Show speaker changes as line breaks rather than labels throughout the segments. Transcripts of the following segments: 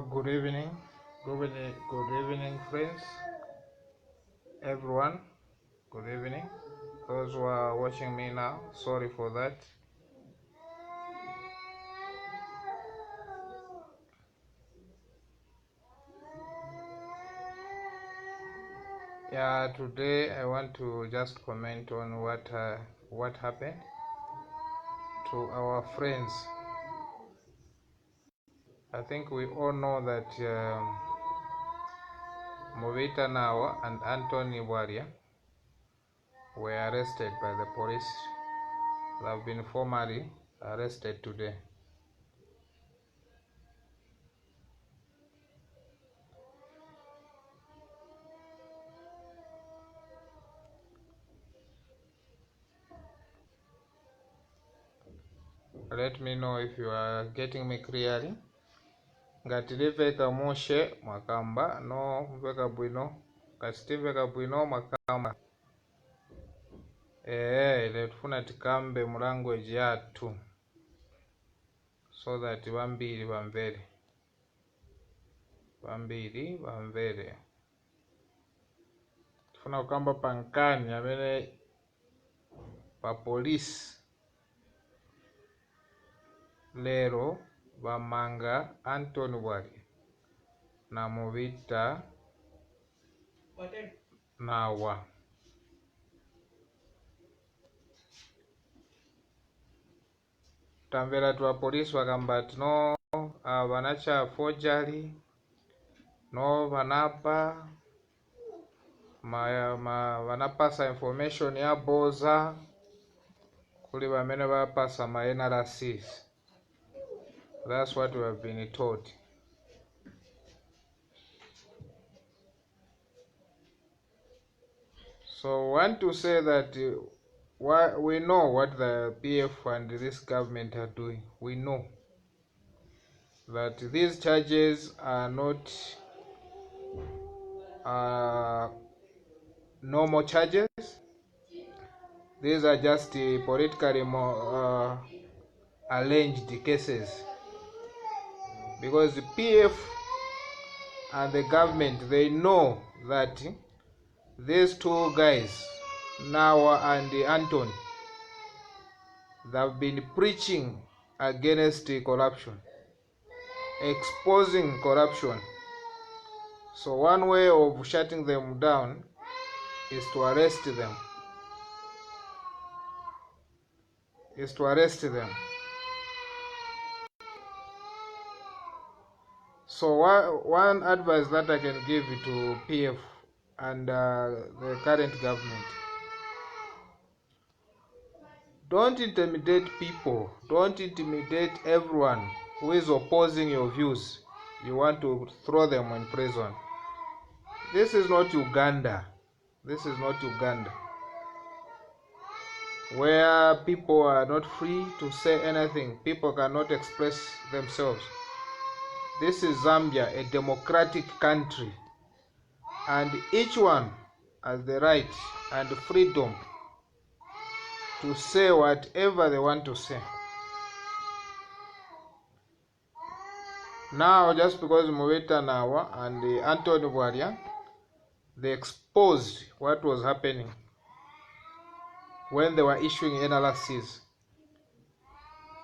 Good evening, good evening, friends, everyone. Good evening. Those who are watching me now, sorry for that. Yeah, today I want to just comment on what happened to our friends. I think we all know that Movita Nawa and Anthony Waria were arrested by the police. They have been formally arrested today. Let me know if you are getting me clearly. Ngatiliveka mushe mwakamba no mveka bwino kachitiveka bwino mwakamba ile tufuna tikambe mu language yathu so that vambiri vamvere tufuna kukamba pankani amene pa polisi lero vamanga Anthony Waria na Movita Nawa. Tamvera tu apolisi vakamba ati no vanacha forgery no vanapa vanapasa information ya boza kuli vamene vapasa ma NRCs. That's what we have been told. So I want to say that we know what the PF and this government are doing. We know that these charges are not normal charges. These are just politically arranged cases, because the PF and the government, they know that these two guys, Nawa and Anton, they've been preaching against corruption, exposing corruption. So one way of shutting them down is to arrest them. So one advice that I can give to PF and the current government: don't intimidate people. Don't intimidate everyone who is opposing your views. You want to throw them in prison. This is not Uganda. Where people are not free to say anything. People cannot express themselves. This is Zambia, a democratic country, and each one has the right and freedom to say whatever they want to say. Now, just because Movita Nawa and Anthony Waria, they exposed what was happening when they were issuing NRCs,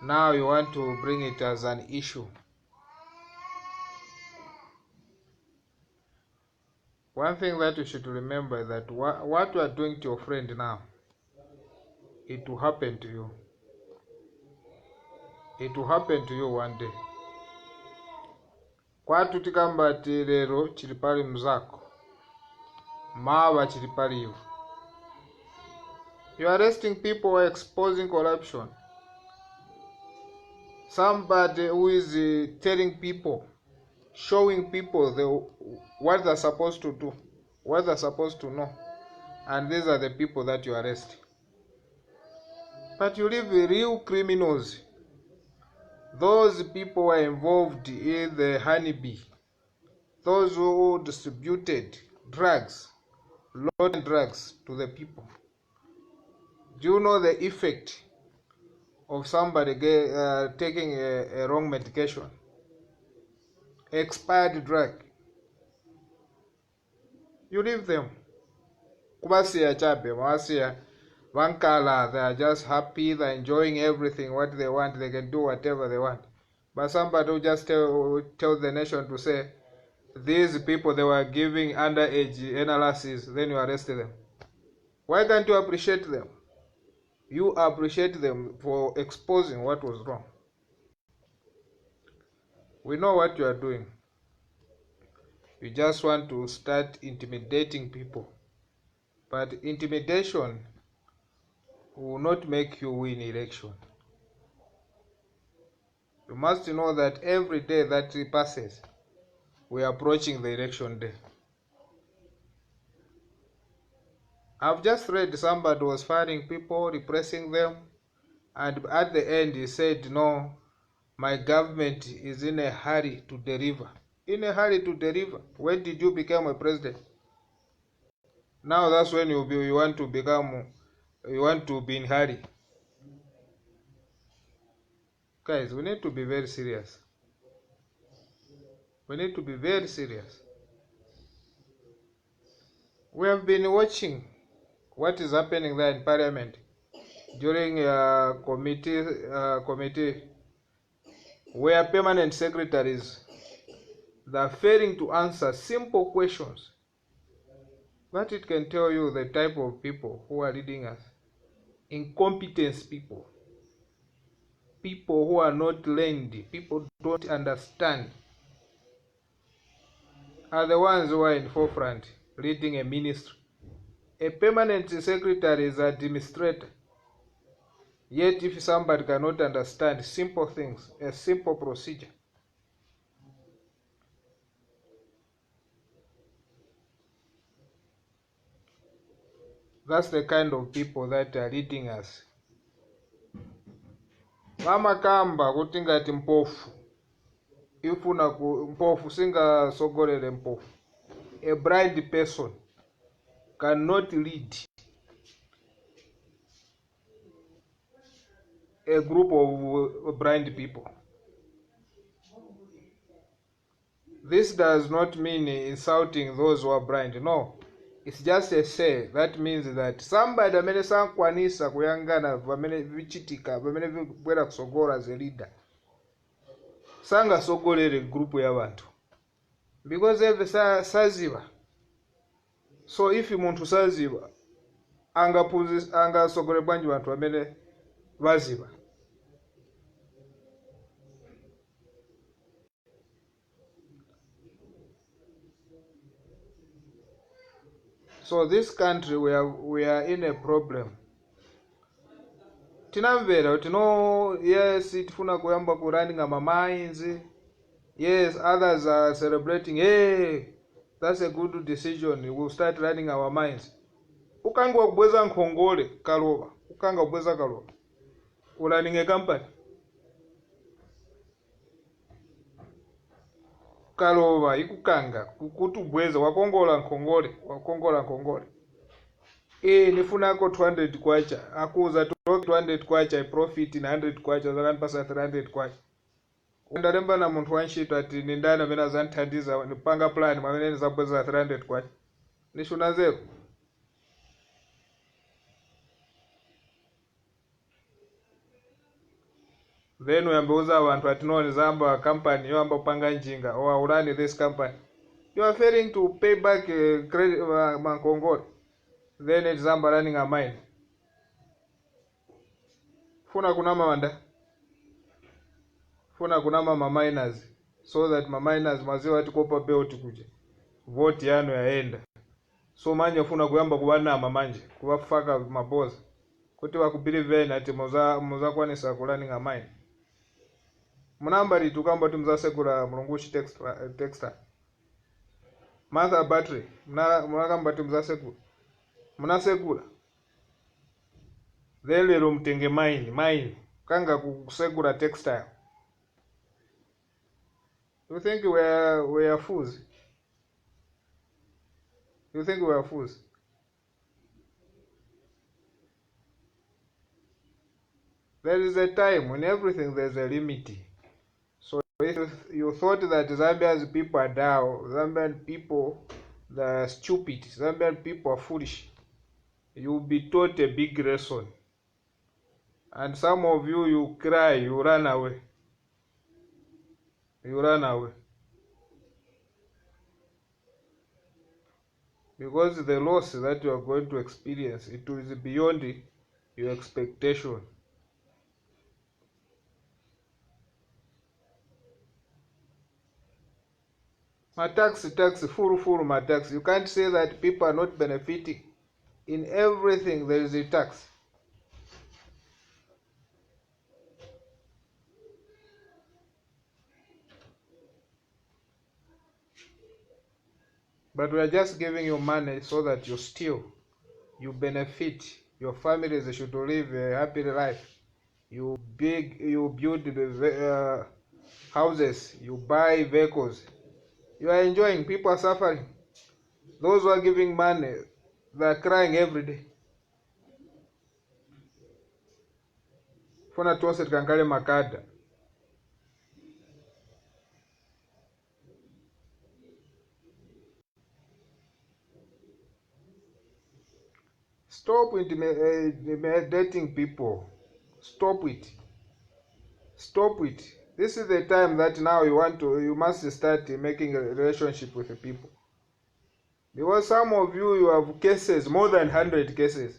now you want to bring it as an issue. One thing that you should remember is that what you are doing to your friend now, it will happen to you. It will happen to you one day. Kwatu tikamba ati lero chilipali mzako, mawa chilipali you. You are arresting people who are exposing corruption. Somebody who is telling people, showing people what they're supposed to do, what they're supposed to know, and these are the people that you arrest. But you leave the real criminals, those people who are involved in the honeybee, those who distributed drugs, loaded drugs to the people. Do you know the effect of somebody taking a wrong medication? expired drug, you leave them. Kubasiya chabe, mawasiya Vankala, they are just happy, they're enjoying everything, what they want, they can do whatever they want. But somebody will just tell the nation to say, these people, they were giving underage analysis, then you arrest them. Why can't you appreciate them? You appreciate them for exposing what was wrong. We know what you are doing. You just want to start intimidating people. But intimidation will not make you win election. You must know that every day that passes, we are approaching the election day. I've just read somebody was firing people, repressing them, and at the end he said, no, my government is in a hurry to deliver. In a hurry to deliver? When did you become a president? Now that's when you want to be in hurry. Guys, we need to be very serious. We need to be very serious. We have been watching what is happening there in Parliament during committee where permanent secretaries, they are failing to answer simple questions. But it can tell you the type of people who are leading us. Incompetence people. People who are not learned, people who don't understand, are the ones who are in forefront leading a ministry. A permanent secretary is an administrator. Yet if somebody cannot understand simple things, a simple procedure, that's the kind of people that are leading us. Vamakamba kuti ngati mpofu ifuna mpofu singasogolere mpofu. A blind person cannot lead a group of blind people. This does not mean insulting those who are blind. No, it's just a say. That means that somebody amene sankwanisa kuyangana pamene vichitika pamene vibwera kusogola as a leader sangasogolere group ya bantu, because eve saziva. So if munthu saziva angasogole bwanji bantu amene vaziva? So this country, we are in a problem. Tinamvera kuti no, yes, tifuna kuyamba ku running ama mines. Yes, others are celebrating, hey, that's a good decision, we'll start running our mines. Ukanga kubweza nkhongole Kalova, ukanga kubweza Kalova, running a company Kalova ikukanga kuti ubweza wakongola nkhongole. Nifunako 200 kwacha, akuza 200 kwacha I profit in 100 kwacha, zakanipasa 300 kwacha. Undalemba na munthu wanshito ati ni ndani amene azanthandiza nipanga plan mwamene nizabweza 300 kwacha. Nishuna zero. Then uyambeuza abantu ati no nizamba company yoamba upanga njinga or run this company. You are failing to pay back credit mankongole. Then it's zamba running a mine. Funa kunama wanda. Funa kunama ma miners, so that ma miners maziwa ati kopa belt kuje vote yano yaenda. So manje funa kuyamba kubanama manje kubafaka maboza kuti bakubelieve ati muza kwanisa ku running a mine. Munambali tukamba kuti muzasegula mulungushi textile Martha battery munakamba kuti muzasegula, munasegula then lero mtenge mine kanga kusegula textile. You think we are fools? You think we are fools? There is a time, in everything there's a limit. So If you thought that Zambia's people are dull, Zambian people are stupid, Zambian people are foolish, you'll be taught a big lesson. And some of you, you cry, you run away. You run away. Because the loss that you are going to experience, it is beyond your expectation. Tax, full tax. You can't say that people are not benefiting. In everything there is a tax. But we are just giving you money so that you steal, you benefit, your families should live a happy life. You build houses, you buy vehicles. You are enjoying, people are suffering. Those who are giving money, they are crying every day. Funa tuose tikankale makada. Stop intimidating people. Stop it. Stop it. This is the time that now you must start making a relationship with the people. Because some of you have cases, more than 100 cases.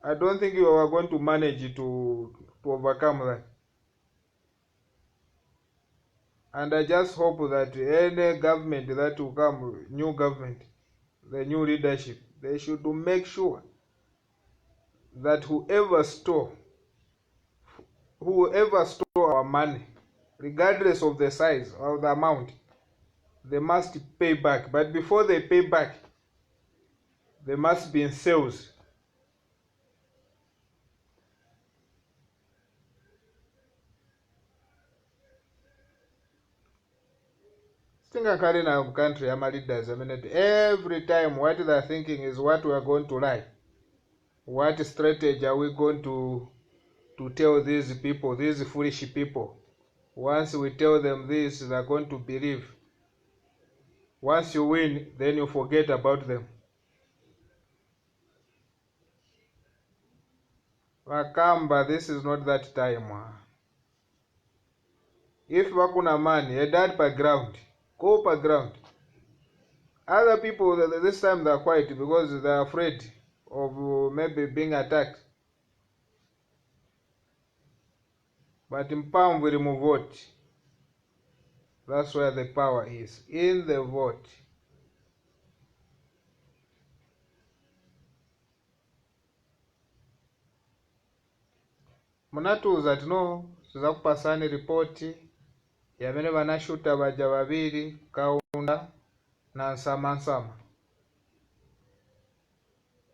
I don't think you are going to manage to overcome that. And I just hope that any government that will come, new government, the new leadership, they should make sure that whoever stole our money, regardless of the size or the amount, they must pay back. But before they pay back, they must be in sales. Stingakali na country ama leaders, every time what they're thinking is what we are going to lie. What strategy are we going to tell these people, these foolish people? Once we tell them this, they're going to believe. Once you win, then you forget about them. Wakamba, this is not that time. If wakuna money, a dad per ground, go per ground. Other people, this time they're quiet because they're afraid of maybe being attacked. But in Palm we remove vote. That's where the power is, in the vote. Munatuuza tino tuza kupasani ripoti yamene vanashuta baja babiri Kaunda na Nsama.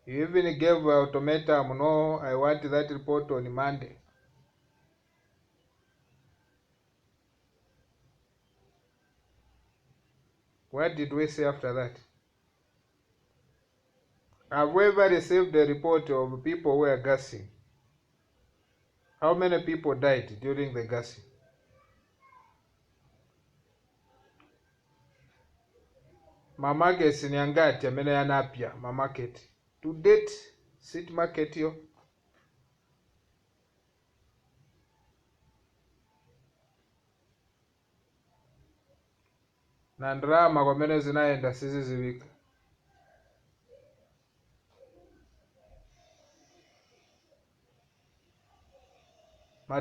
You even gave ultimatum, no, I want that report on Monday. What did we say after that? Have we ever received a report of people who were gassing? How many people died during the gassing? Mamarkets ni angati amene yanapya mamarket. To date, city market yo. Na ndrama kwamene zinaenda sizizivika.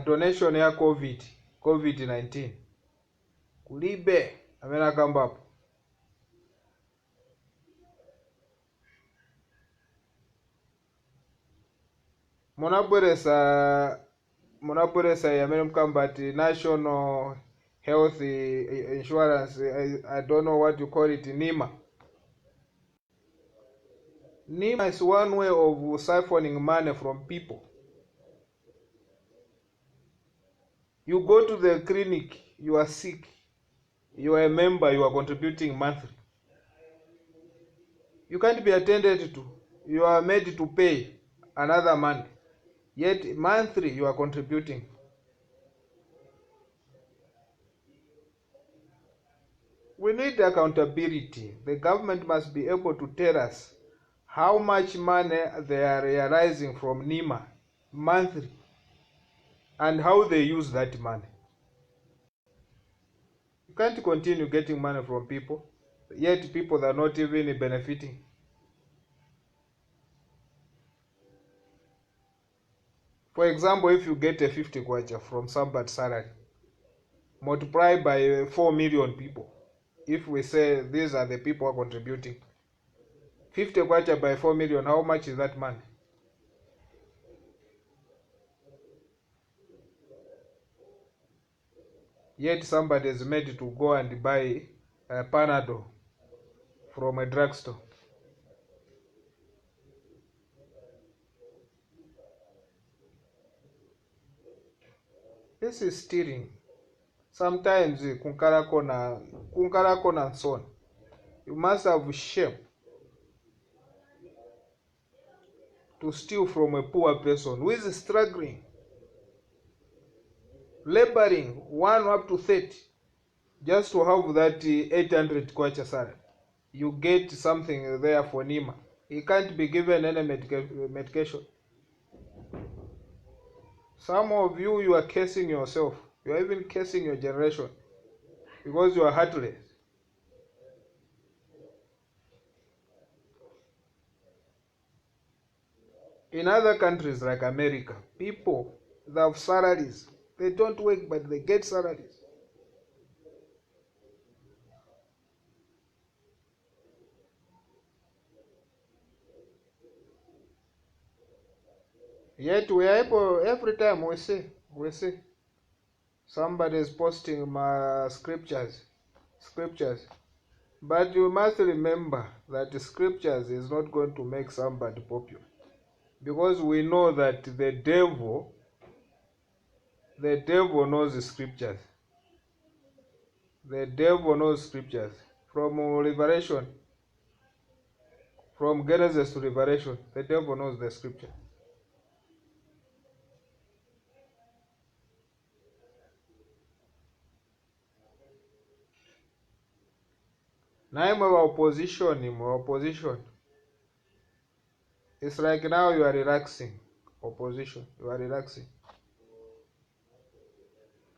Donation ya COVID-19 kulibe amene akambapo. Munabweresa yamene mkambati National Health Insurance, I don't know what you call it, NIMA. NIMA is one way of siphoning money from people. You go to the clinic, you are sick, you are a member, you are contributing monthly. You can't be attended to. You are made to pay another money. Yet monthly you are contributing. We need accountability. The government must be able to tell us how much money they are realizing from NEMA monthly and how they use that money. You can't continue getting money from people, yet people are not even benefiting. For example, if you get a 50 kwacha from somebody's salary, multiply by 4 million people. If we say these are the people who are contributing, 50 kwacha by 4 million, how much is that money? Yet somebody is made to go and buy a Panadol from a drugstore. This is stealing. Sometimes kunkarako na son. You must have shame to steal from a poor person who is struggling, laboring 1 up to 30 just to have that 800 kwacha salary. You get something there for NEMA. He can't be given any medication. Some of you are cursing yourself. You are even cursing your generation because you are heartless. In other countries like America, people that have salaries, they don't work but they get salaries. Yet we are able, every time we see somebody is posting my scriptures. But you must remember that the scriptures is not going to make somebody popular. Because we know that the devil knows the scriptures. The devil knows scriptures. From Revelation, from Genesis to Revelation, the devil knows the scripture. Now I'm opposition. It's like now you are relaxing. Opposition, you are relaxing.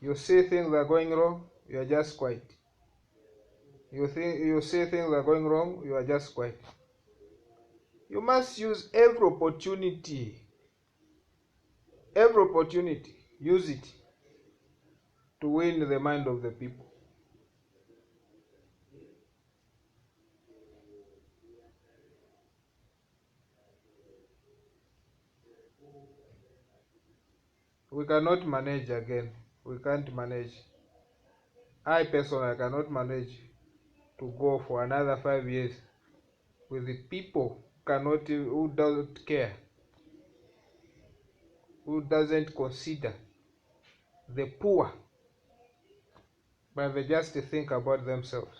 You see things are going wrong, you are just quiet. You see things are going wrong, you are just quiet. You must use every opportunity. Use it to win the mind of the people. We cannot manage again. We can't manage. I personally cannot manage to go for another 5 years with the people who doesn't care, who doesn't consider the poor, but they just think about themselves.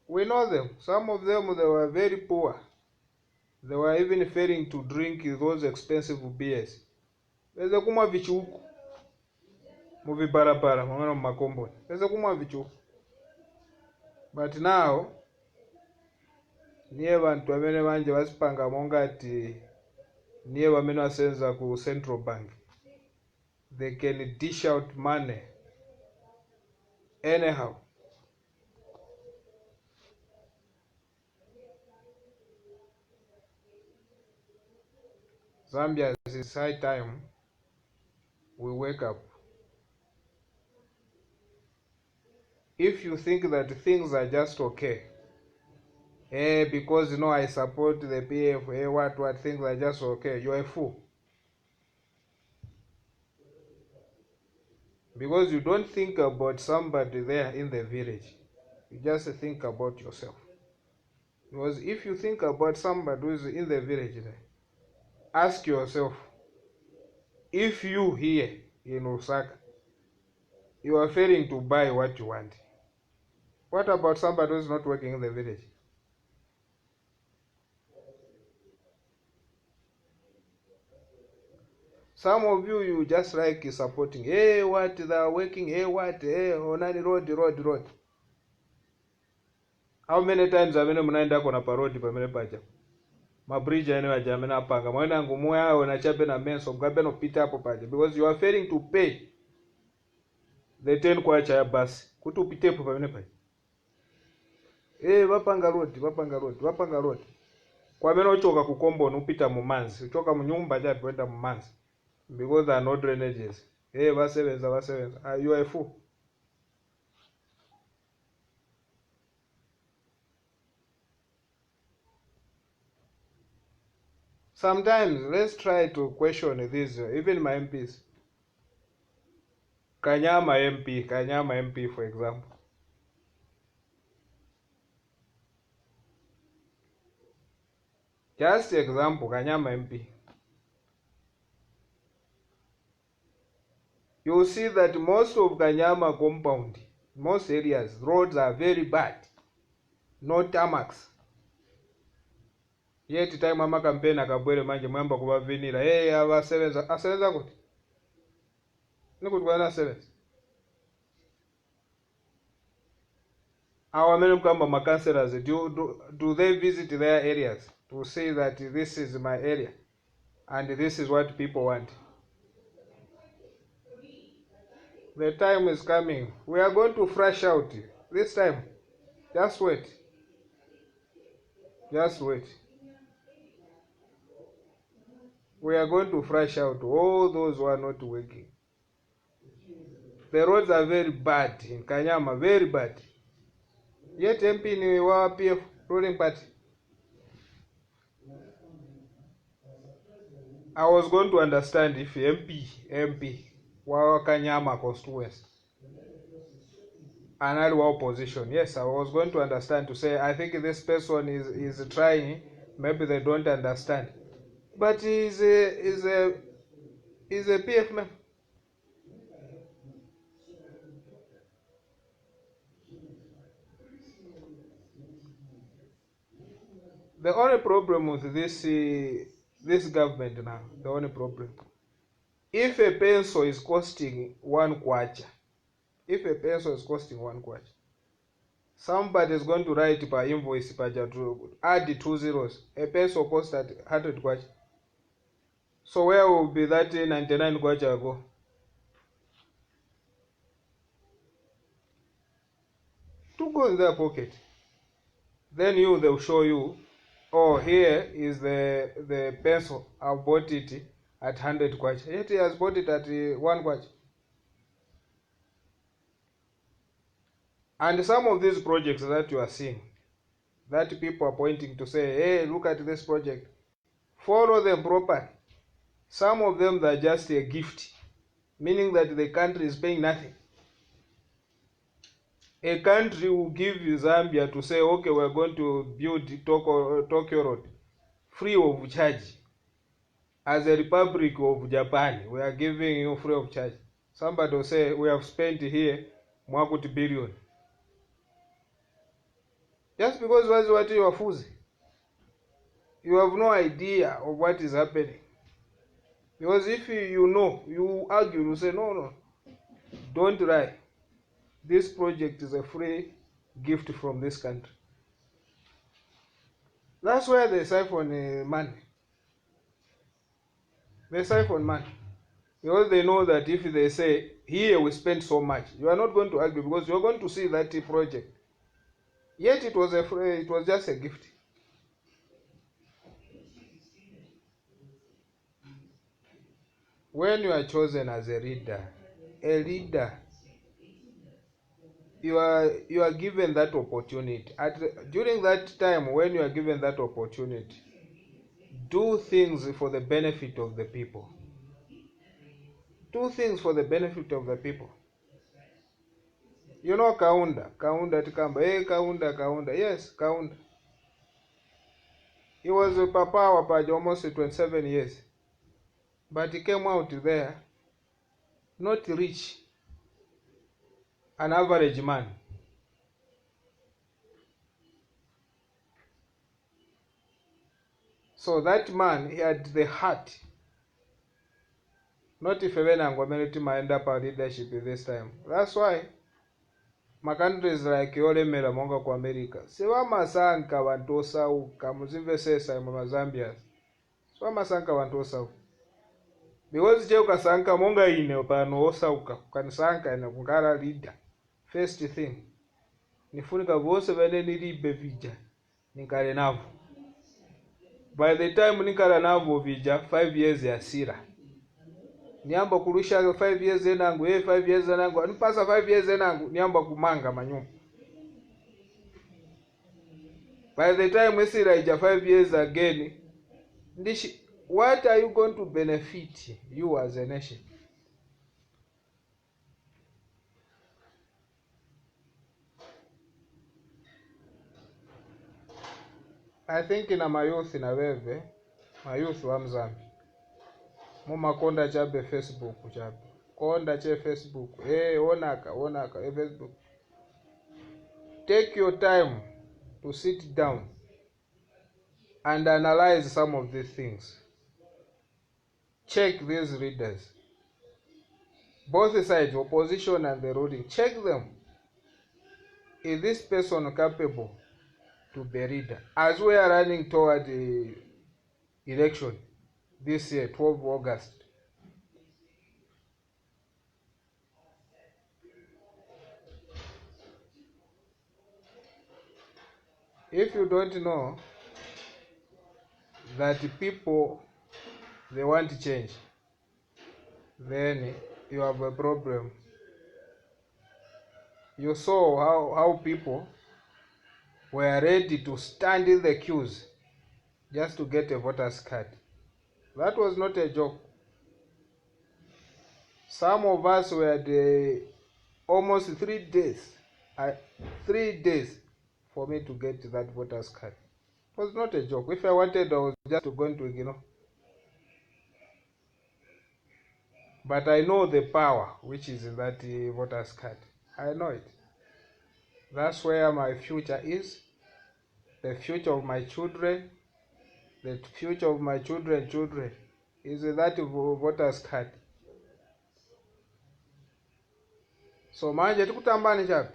We know them. Some of them, they were very poor. They were even failing to drink those expensive beers. Weza kumwa vichuku muvibarabara mwamana mumakomboni. Weza kumwa vichuku. But now, niye vantu vamene vanje vasipanga mongati niye vamene vasenza ku Central Bank. They can dish out money anyhow. Zambia, it's high time we wake up. If you think that things are just okay, because I support the PF, what things are just okay, you're a fool. Because you don't think about somebody there in the village. You just think about yourself. Because if you think about somebody who is in the village there, ask yourself, if you here in Osaka, you are failing to buy what you want, what about somebody who is not working in the village? Some of you just like supporting. Hey, what, they are working, hey, what, hey, onani road. How many times amene munaenda kona pa road pamene paja? Mabridge ene waja amene apanga. Mwana ngumu yao na chape na menso, mkabe no pita hapo paja. Because you are failing to pay the 10 kwacha ya basi. Kuti upitepo pamene paja. Vapanga road. Kwa mene uchoka kukombo nupita mumanzi. Uchoka mnyumba japi wenda mumanzi. Because there are no drainages. Vasevenza. You are a fool. Sometimes, let's try to question this, even my MPs. Kanyama MP, for example. Just example, Kanyama MP. You see that most of Kanyama compound, most areas, roads are very bad. No tarmacs. Yet time ama campaign akabwere manje mwamba kubavinira. Asevenza kuti. Nikuti kwa asevenza. Our men come my councillors, do they visit their areas to say that this is my area and this is what people want? The time is coming. We are going to fresh out this time. Just wait. We are going to fresh out all those who are not working. The roads are very bad in Kanyama, very bad. Yet MP ni wa PF ruling party. I was going to understand if MP wa Kanyama constituency and I was opposition. Yes, I was going to understand to say I think this person is trying. Maybe they don't understand, but is a PF member. The only problem with this government now, the only problem, if a pencil is costing 1 kwacha, somebody is going to write per invoice to add 2 zeros. A pencil costs at 100 kwacha. So where will be that 99 kwacha go? To go in their pocket. Then they will show you, oh, here is the pencil. I bought it at 100 kwacha. Yet he has bought it at 1 kwacha. And some of these projects that you are seeing, that people are pointing to say, hey, look at this project, follow them properly. Some of them are just a gift, meaning that the country is paying nothing. A country will give Zambia to say, okay, we're going to build Tokyo Road free of charge. As a Republic of Japan, we are giving you free of charge. Somebody will say, we have spent here $1 billion. Just because that's what you are fools. You have no idea of what is happening. Because if you argue, you say, no, don't lie. This project is a free gift from this country. That's where they siphon money. They siphon money. Because they know that if they say, here we spend so much, you are not going to argue because you are going to see that project. Yet it was just a gift. When you are chosen as a leader, you are given that opportunity. During that time when you are given that opportunity, do things for the benefit of the people. Do things for the benefit of the people. You know Kaunda Tikamba. Hey, Kaunda. Yes, Kaunda. He was a papa wapaji almost 27 years. But he came out there, not rich, an average man. So that man, he had the heart not if venango amene timayenda pa leadership this time. That's why ma countries like yolemera monga ku America siwamasankha vanthu osauka. Muzimvesesa imwe mazambians siwamasankha vanthu osauka, because che ukasankha monga ine pano osauka ukanisankha ine kungala leader, first thing nifunika vose vene nilibe vija nikale navo. By the time nikala navo vija 5 years yasira, niamba kulusha 5 years enangu 5 years enangu anipasa 5 years enangu niamba kumanga manyumba. By the time esira ija 5 years again, what are you going to benefit, you as a nation? I think na mayouth na veve mayouth wa Mzambi mumakonda chabe Facebook chabe konda che Facebook onaka Facebook. Take your time to sit down and analyze some of these things. Check these leaders, both sides, opposition and the ruling. Check them. Is this person capable to be leader? As we are running toward the election this year, 12 August, if you don't know that people they want to change, then you have a problem. You saw how people were ready to stand in the queues just to get a voter's card. That was not a joke. Some of us were almost 3 days. 3 days for me to get that voter's card. It was not a joke. If I wanted, I was just going to ignore. But I know the power which is in that voter's card. I know it. That's where my future is. The future of my children, the future of my children is that voter's card. So manje tikutambani chapi.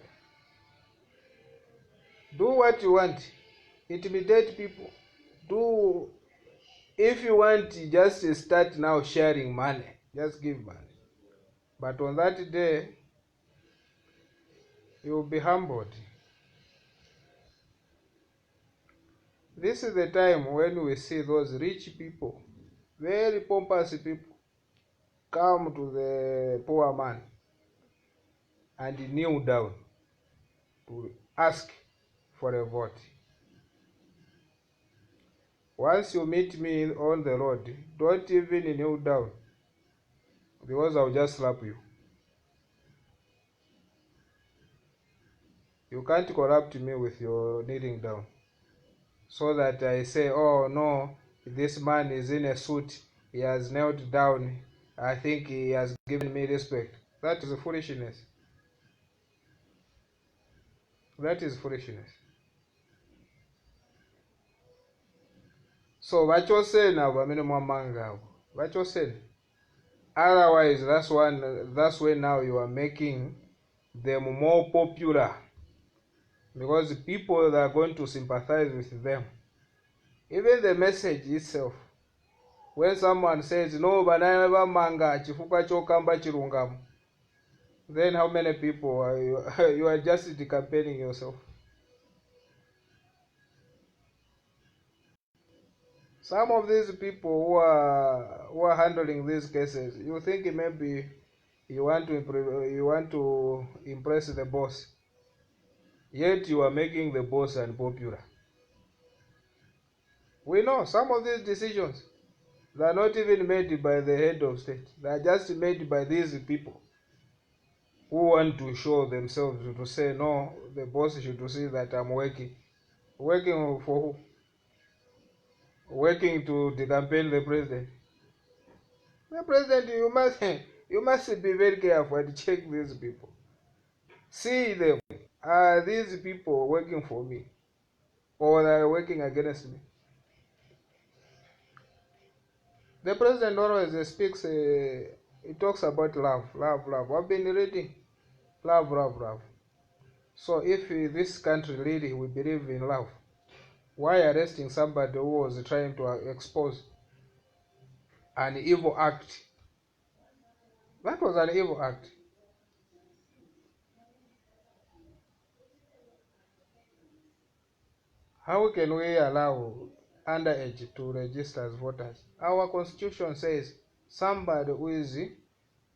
Do what you want. Intimidate people. Do, if you want, just start now sharing money. Just give money. But on that day, you will be humbled. This is the time when we see those rich people, very pompous people, come to the poor man and kneel down to ask for a vote. Once you meet me on the road, don't even kneel down, because I'll just slap you. You can't corrupt me with your kneeling down, so that I say, oh no, this man is in a suit, he has knelt down, I think he has given me respect. That is foolishness. That is foolishness. So vachoseni avo vamene mwamanga avo vachoseni. Otherwise, that's when now you are making them more popular, because people that are going to sympathize with them. Even the message itself, when someone says no banana vamanga chifukwa chokamba chilungamo, then how many people are you are just campaigning yourself. Some of these people who are handling these cases, you think maybe you want to impress the boss, yet you are making the boss unpopular. We know some of these decisions, they are not even made by the head of state. They are just made by these people who want to show themselves, to say, no, the boss should see that I'm working. Working for who? Working to campaign the president. The president, you must be very careful and check these people. See them. Are these people working for me, or are they working against me? The president always speaks It talks about love. I've been reading love. So if this country really we believe in love, why arresting somebody who was trying to expose an evil act? That was an evil act. How can we allow underage to register as voters? Our constitution says somebody who is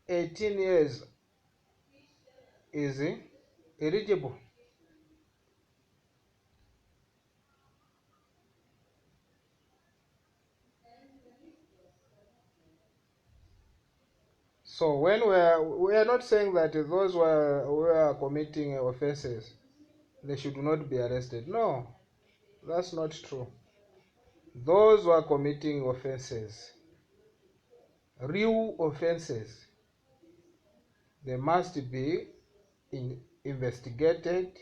18 years is eligible. So when we are not saying that those who are committing offenses, they should not be arrested. No, that's not true. Those who are committing offenses, real offenses, they must be investigated,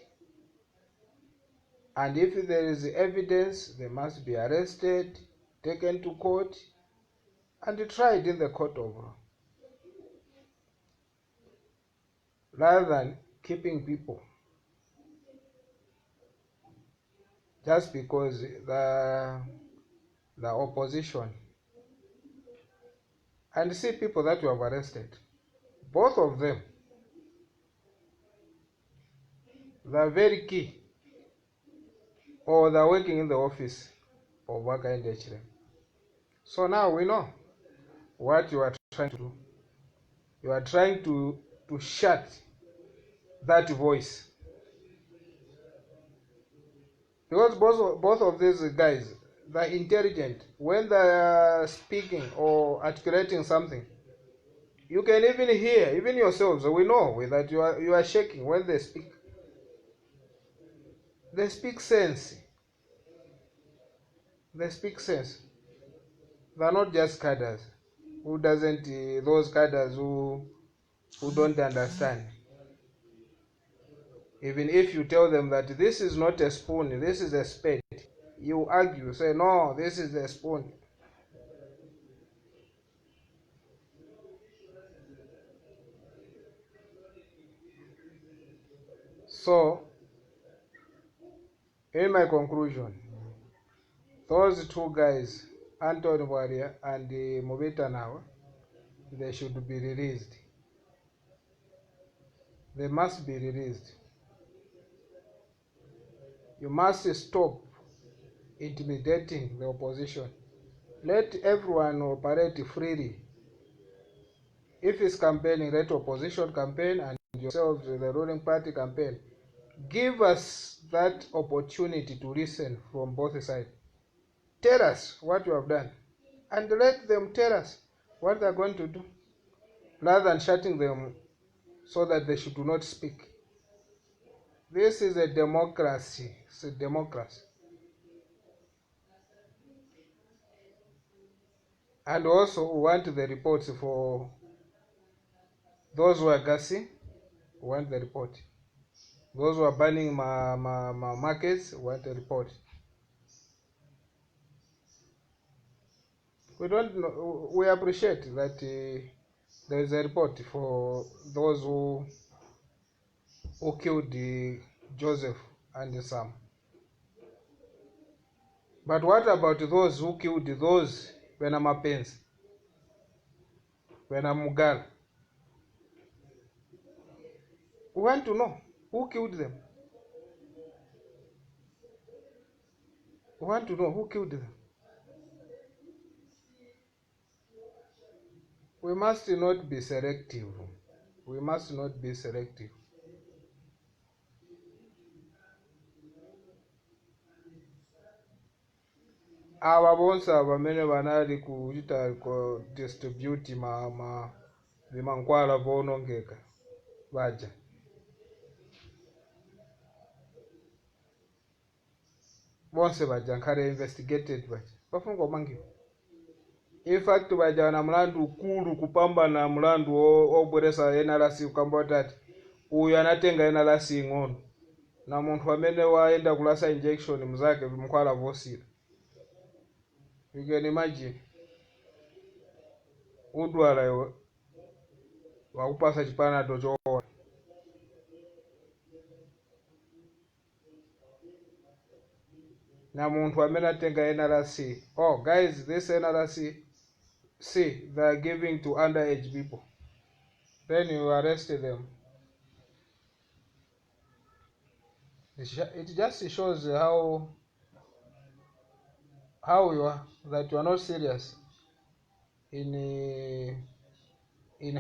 and if there is evidence, they must be arrested, taken to court, and tried in the court of law, rather than keeping people just because the opposition. And see people that you have arrested, both of them, they're very key, or they're working in the office of Hakainde Hichilema. So now we know what you are trying to do. You are trying to shut that voice. Because both of these guys, they're intelligent. When they are speaking or articulating something, you can even hear, even yourselves, we know that you are shaking when they speak. They speak sense. They speak sense. They're not just cadres. Who doesn't, those cadres who don't understand. Even if you tell them that this is not a spoon, this is a spade, you argue, say, no, this is a spoon. So, in my conclusion, those two guys, Anton Warrior and Mobita Nawa, they should be released. They must be released. You must stop intimidating the opposition. Let everyone operate freely. If it's campaigning, let opposition campaign and yourselves, the ruling party, campaign. Give us that opportunity to listen from both sides. Tell us what you have done, and let them tell us what they are going to do, rather than shutting them so that they should not speak. This is a democracy. It's a democracy. And also, we want the reports for those who are gassing. We want the report. Those who are burning my markets, we want a report. We don't know, we appreciate that there is a report for those who killed Joseph and Sam. But what about those who killed those Bena Mapenzi, Bena Mugala? We want to know who killed them. We want to know who killed them. We must not be selective. We must not be selective. Aba bonse abamene banali kuchita distribute vimankwala vonongeka baja. Bonse baja nkhale investigated baja. Bafunga omangiwa. In fact baja na mlandu ukulu kupambana mlandu obweresa NRC ukamba tati uyu anatenga NRC ing'ono na muntu amene waenda kulasa injection mzake vimkwala vosira. You can imagine udwala iwe vakupasa chipanado choona. Na muntu amene atenga NRC, oh guys, this NRC, see, they are giving to underage people, then you arrest them. It just shows how you are, that you are not serious in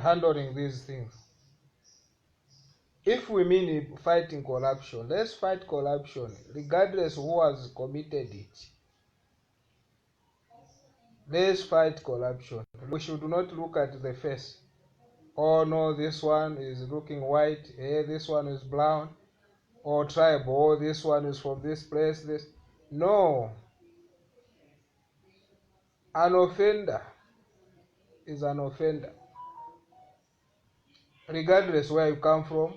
handling these things. If we mean fighting corruption, let's fight corruption regardless who has committed it. Let's fight corruption. We should not look at the face. Oh no, this one is looking white, this one is brown, or tribe, oh this one is from this place, this. No. An offender is an offender. Regardless where you come from,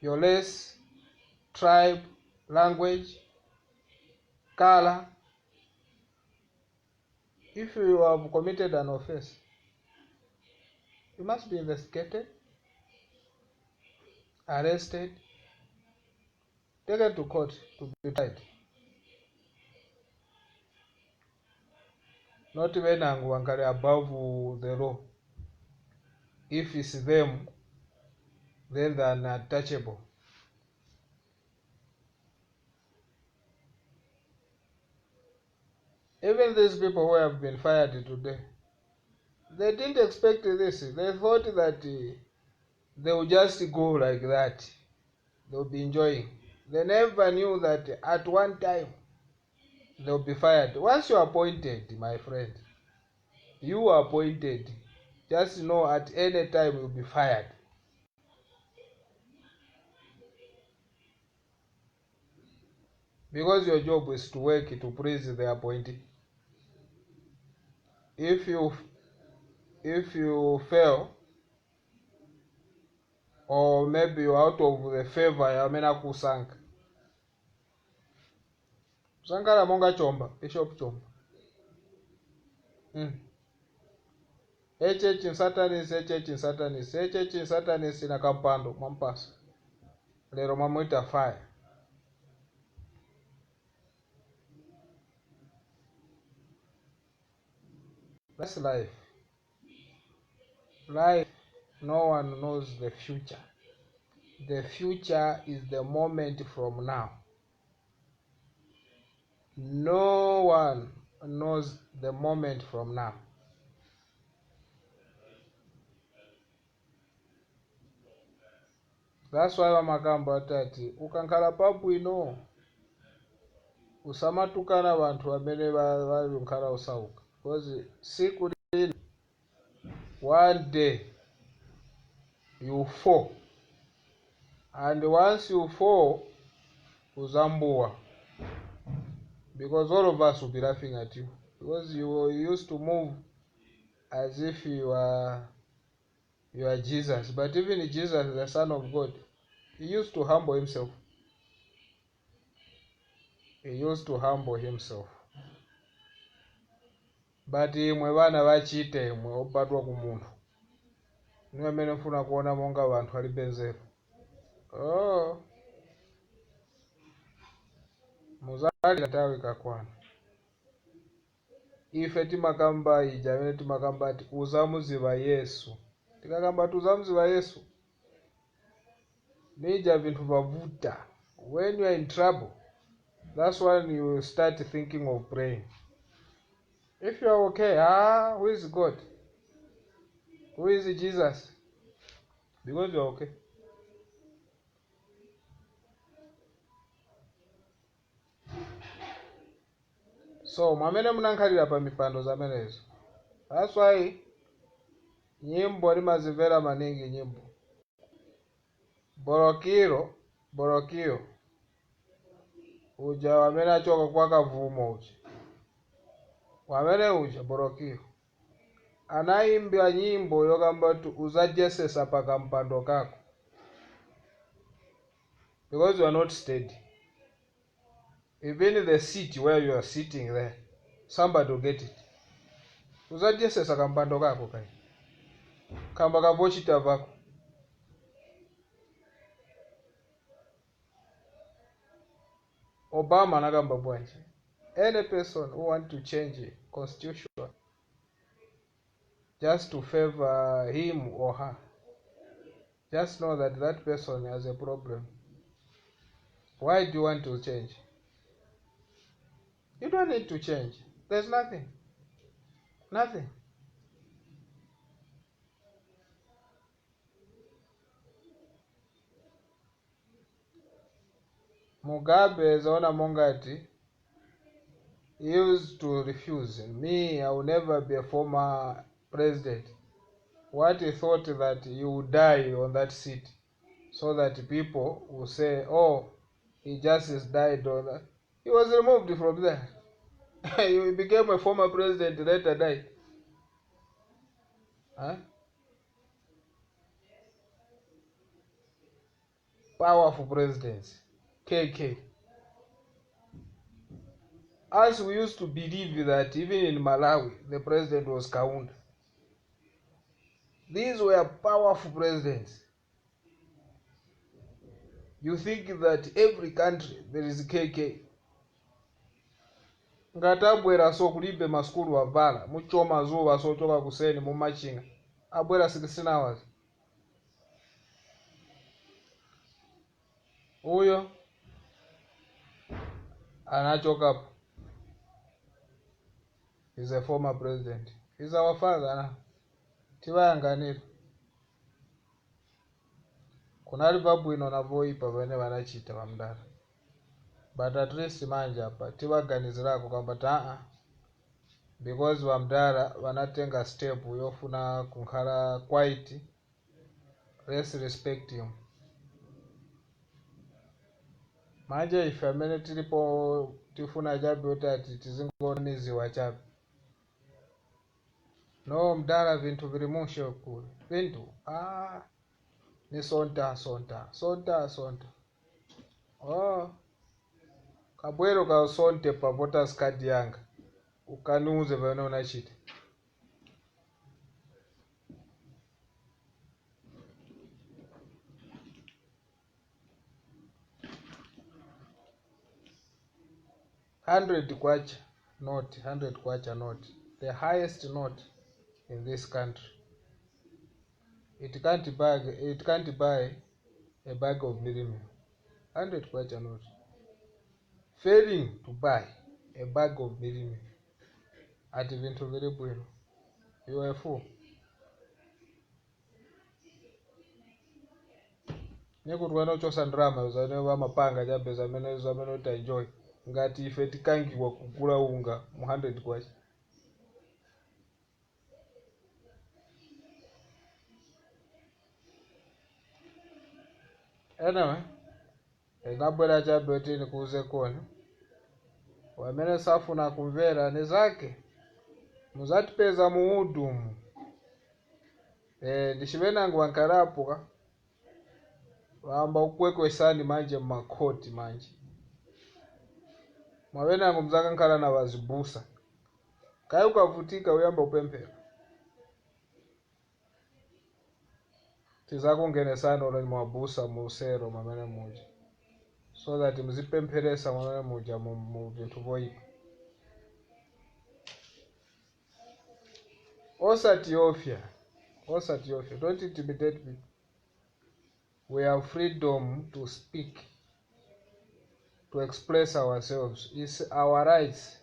your race, tribe, language, color. If you have committed an offense, you must be investigated, arrested, taken to court to be tried. Not even angry above the law. If it's them, then they are untouchable. Even these people who have been fired today, they didn't expect this. They thought that they would just go like that. They would be enjoying. They never knew that at one time they will be fired. Once you are appointed, my friend, you are appointed. Just know at any time you will be fired. Because your job is to work to please the appointee. If you fail, or maybe you're out of the favor yamena kusanka. Sankara monga chomba, bishop chomba. Church in Satanis na kampando mampasa. Lero mamuita fire. That's life. Life, no one knows the future. The future is the moment from now. No one knows the moment from now. That's why vamakamba tati ukankhala pabwino usamatukana vantu vamene vari nkhala usauka, because siku lina one day you fall, and once you fall uzambuwa, because all of us will be laughing at you, because you used to move as if you are Jesus. But even Jesus, the Son of God, he used to humble himself. He used to humble himself. But imwe vana vachite imwe obatwa kumuntu. Niwe mene mfuna kuona monga vantu ali benzero. Oh. Muzali tawi kakwana. Ife timakamba ija mene timakamba ati uzamuziva Yesu. Tikakamba tuzamuziva Yesu. Nija vintu vavuta. When you are in trouble, that's when you start thinking of praying. If you are okay, who is God? Who is Jesus? Because you are okay. So, mwamene munankhalira pa mipando zamenezo. That's why nyimbo limazimvera maningi nyimbo. Borokiro uja wamene achoka kwa kavumo uja. Wamene uja Borokiro anaimbya nyimbo yokamba tu uzajesesa paka mpando kako, because you are not steady. Even the seat where you are sitting there, somebody will get it. Uzajesesa kampando kako kai. kamba kavochita vako. Obama nakamba bwanji, any person who want to change constitution just to favor him or her, just know that that person has a problem. Why do you want to change? You don't need to change. There's nothing. Nothing. Mugabe zaona mongati he used to refuse. Me, I will never be a former president. What he thought that you would die on that seat, so that people will say, oh, he just died on that. He was removed from there. He became a former president, later died. Huh? Powerful presidents. KK. As we used to believe that even in Malawi, the president was Kaunda. These were powerful presidents. You think that every country there is KK. Ngatabwera so kulibe maskulu wavala, muchoma zuwa so choka kuseni mumachinga. Abwera 16 hours. Uyo anachoka. He's a former president. He's our father now. Tivayanganira. Kunali babwino navoipa vene vanachita vamdara. But at least manje apa tivaganizirako kwamba taa, because vamdara vanatenga step yofuna kunkhala quiet, let's respect him. Manje ife amene tilipo tifuna chabe utati tizingoniziwa chabe. No, mdala vintu vilimushe kule. Vintu ni sonta. Oh, kabwero ka sonte pa voters card yanga. Ukanuze vene unachita. $100 kwacha note. The highest note in this country. It can't buy a bag of millimil. 100 kwacha note. Failing to buy a bag of millimil at vintu very bueno. You are a fool. Nekuti chosa ndrama uzane vamapanga chabe zamene utaenjoy. Ngati ife tikangiwa kugula unga mu 100 kwacha. Anyway, ngabwera chabe tini kuuze koni. Wamene safuna kumvera ni zake. Muzatipeza muudumu. Ndishimena wankarapuka. Wamba ukwekwe sani manje makoti manje. Mwawena mzaka nkala na wazibusa. Kaya ukavutika uyamba upempera. Tizako ngene sana olo ni mwabusa musero mamene muja. So that mzipemperesa mamene muja mu vintu voipa. Osatiofia. Don't intimidate me. We have freedom to speak, to express ourselves. It's our rights.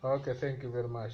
Okay, thank you very much.